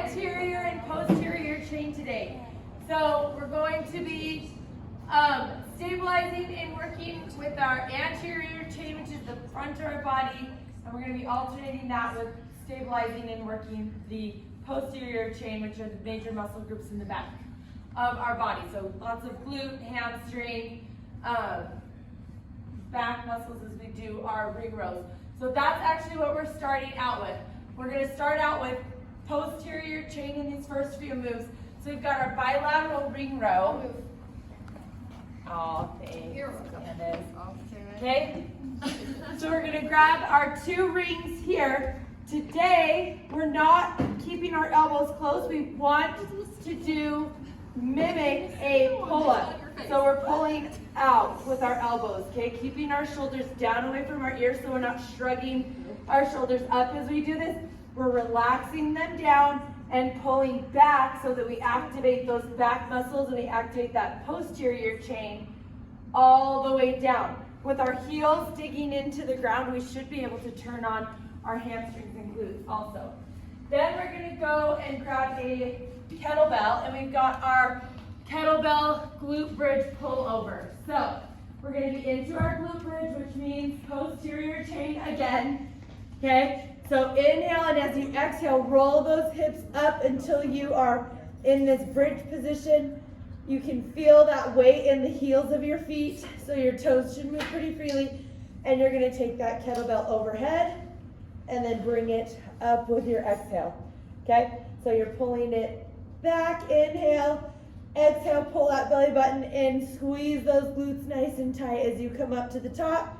anterior and posterior chain today. So we're going to be stabilizing and working with our anterior chain, which is the front of our body, and we're going to be alternating that with stabilizing and working the posterior chain, which are the major muscle groups in the back of our body. So lots of glute, hamstring, back muscles as we do our ring rows. So that's actually what we're starting out with. We're going to start out with posterior chain in these first few moves. So we've got our bilateral ring row. Oh, thanks. Okay? So we're going to grab our two rings here. Today, we're not keeping our elbows closed. We want to mimic a pull-up. So we're pulling out with our elbows, okay? Keeping our shoulders down away from our ears so we're not shrugging our shoulders up as we do this. We're relaxing them down and pulling back so that we activate those back muscles and we activate that posterior chain all the way down. With our heels digging into the ground, we should be able to turn on our hamstrings and glutes also. Then we're going to go and grab a kettlebell, and we've got our kettlebell glute bridge pullover. So we're going to be into our glute bridge, which means posterior chain again. Okay, so inhale, and as you exhale, roll those hips up until you are in this bridge position. You can feel that weight in the heels of your feet, so your toes should move pretty freely. And you're going to take that kettlebell overhead and then bring it up with your exhale. Okay, so you're pulling it back, inhale, exhale, pull that belly button in, squeeze those glutes nice and tight as you come up to the top,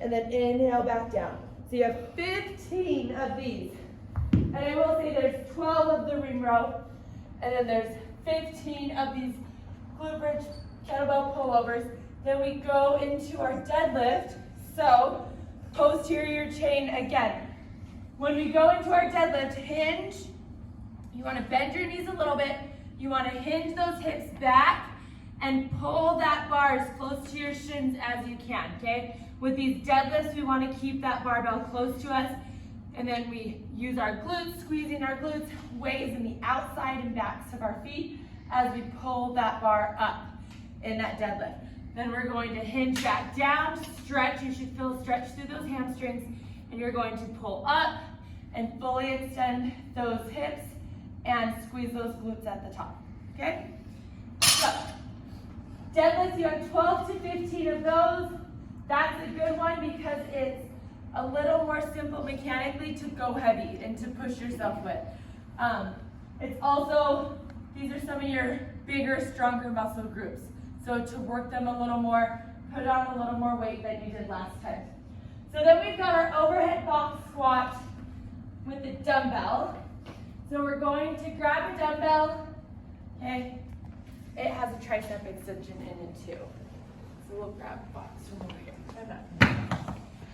and then inhale back down. So you have 15 of these. And I will say there's 12 of the ring row, and then there's 15 of these glute bridge kettlebell pullovers. Then we go into our deadlift. So posterior chain again. When we go into our deadlift, hinge. You want to bend your knees a little bit. You want to hinge those hips back and pull that bar as close to your shins as you can, okay? With these deadlifts, we want to keep that barbell close to us, and then we use our glutes, squeezing our glutes, weighs in the outside and backs of our feet as we pull that bar up in that deadlift. Then we're going to hinge back down, stretch. You should feel a stretch through those hamstrings, and you're going to pull up and fully extend those hips and squeeze those glutes at the top, okay? So, deadlifts, you have 12 to 15 of those. That's a good one because it's a little more simple mechanically to go heavy and to push yourself with. It's also, these are some of your bigger, stronger muscle groups. So to work them a little more, put on a little more weight than you did last time. So then we've got our overhead box squat with the dumbbell. So we're going to grab a dumbbell, okay? It has a tricep extension in it too. So we'll grab a box from over here.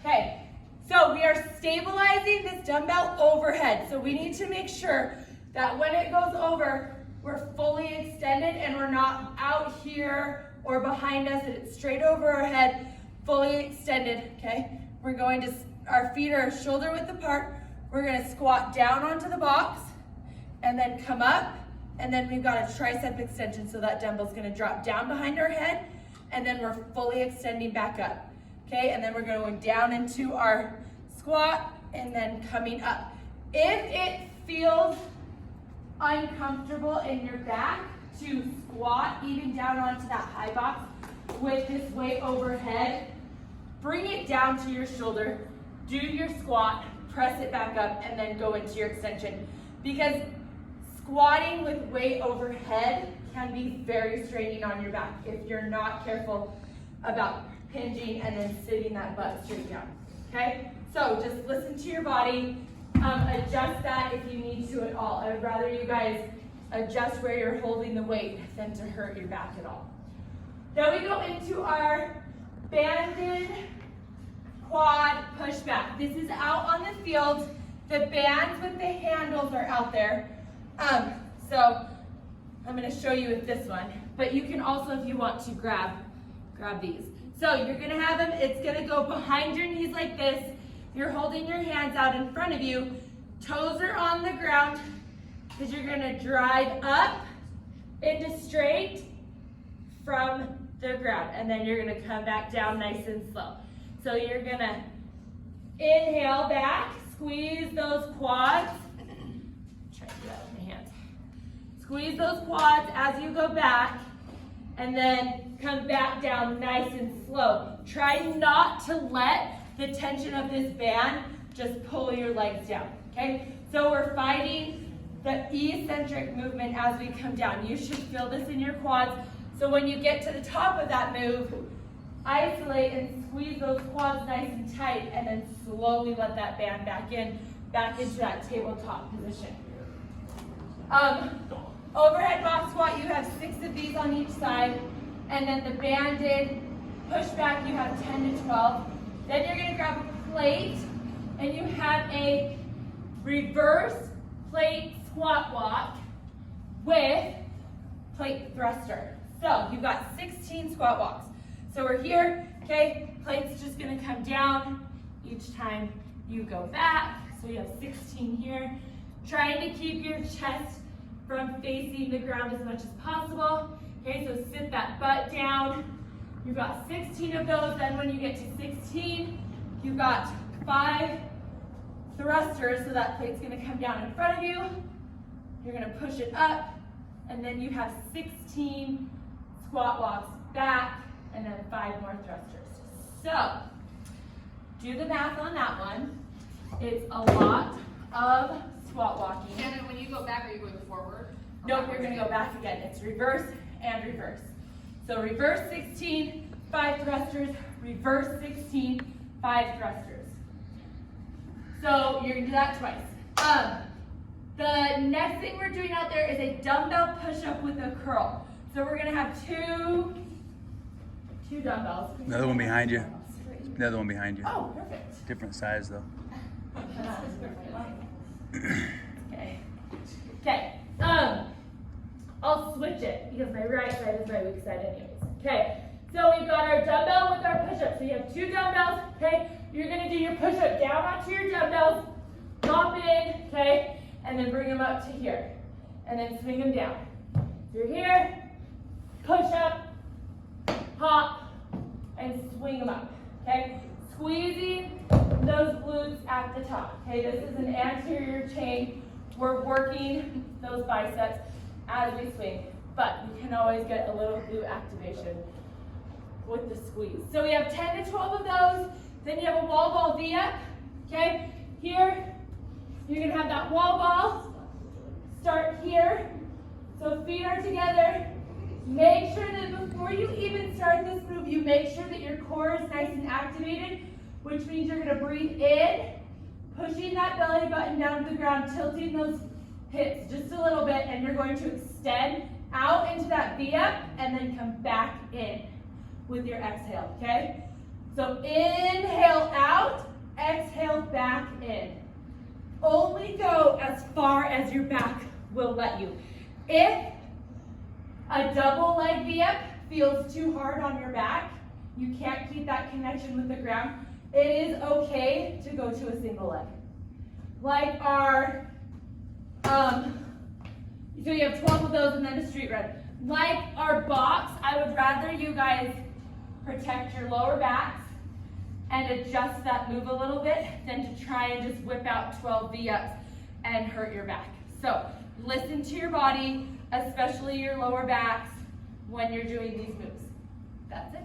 Okay, so we are stabilizing this dumbbell overhead. So we need to make sure that when it goes over, we're fully extended and we're not out here or behind us, and it's straight over our head, fully extended, okay? We're going to, our feet are shoulder width apart. We're gonna squat down onto the box and then come up, and then we've got a tricep extension, so that dumbbell's gonna drop down behind our head, and then we're fully extending back up, okay? And then we're going down into our squat and then coming up. If it feels uncomfortable in your back to squat even down onto that high box with this weight overhead, bring it down to your shoulder, do your squat, press it back up, and then go into your extension. Because squatting with weight overhead can be very straining on your back if you're not careful about hinging and then sitting that butt straight down, okay? So just listen to your body, adjust that if you need to at all. I would rather you guys adjust where you're holding the weight than to hurt your back at all. Then we go into our banded quad pushback. This is out on the field. The bands with the handles are out there. So I'm going to show you with this one, but you can also, if you want to, grab these. So you're going to have them, it's going to go behind your knees like this. You're holding your hands out in front of you. Toes are on the ground. is you're gonna drive up into straight from the ground, and then you're gonna come back down nice and slow. So you're gonna inhale back, squeeze those quads. Try to do that with my hands. Squeeze those quads as you go back, and then come back down nice and slow. Try not to let the tension of this band just pull your legs down, okay? So we're fighting the eccentric movement as we come down. You should feel this in your quads. So when you get to the top of that move, isolate and squeeze those quads nice and tight, and then slowly let that band back into that tabletop position. Overhead box squat, you have 6 of these on each side, and then the banded push back, you have 10 to 12. Then you're gonna grab a plate, and you have a reverse plate squat walk with plate thruster. So you've got 16 squat walks. So we're here, okay? Plate's just gonna come down each time you go back. So you have 16 here. Trying to keep your chest from facing the ground as much as possible. Okay, so sit that butt down. You've got 16 of those. Then when you get to 16, you've got 5 thrusters, so that plate's gonna come down in front of you. You're gonna push it up, and then you have 16 squat walks back, and then 5 more thrusters. So, do the math on that one. It's a lot of squat walking. And then when you go back, are you going forward? Nope, you're gonna go back again. It's reverse and reverse. So reverse 16, 5 thrusters, reverse 16, 5 thrusters. So you're gonna do that twice. The next thing we're doing out there is a dumbbell push-up with a curl. So we're gonna have two dumbbells. Another one behind you. Another one behind you. Oh, perfect. Different size though. Okay. Okay. I'll switch it because my right side is my weak side anyways. Okay. So we've got our dumbbell with our push-up. So you have 2 dumbbells, okay? You're gonna do your push-up down onto your dumbbells, hop in, okay? And then bring them up to here. And then swing them down. You're here, push up, hop, and swing them up, okay? Squeezing those glutes at the top, okay? This is an anterior chain. We're working those biceps as we swing, but you can always get a little glute activation with the squeeze. So we have 10 to 12 of those. Then you have a wall ball V-up, okay? Here, you're gonna have that wall ball. Start here. So feet are together. Make sure that before you even start this move, you make sure that your core is nice and activated, which means you're gonna breathe in, pushing that belly button down to the ground, tilting those hips just a little bit, and you're going to extend out into that V-up and then come back in with your exhale, okay? So inhale out, exhale back in. Only go as far as your back will let you. If a double leg V-up feels too hard on your back, you can't keep that connection with the ground, it is okay to go to a single leg. Like our, so you have 12 of those and then a street run. Like our box, I would rather you guys protect your lower backs and adjust that move a little bit than to try and just whip out 12 V-ups and hurt your back. So listen to your body, especially your lower backs when you're doing these moves. That's it.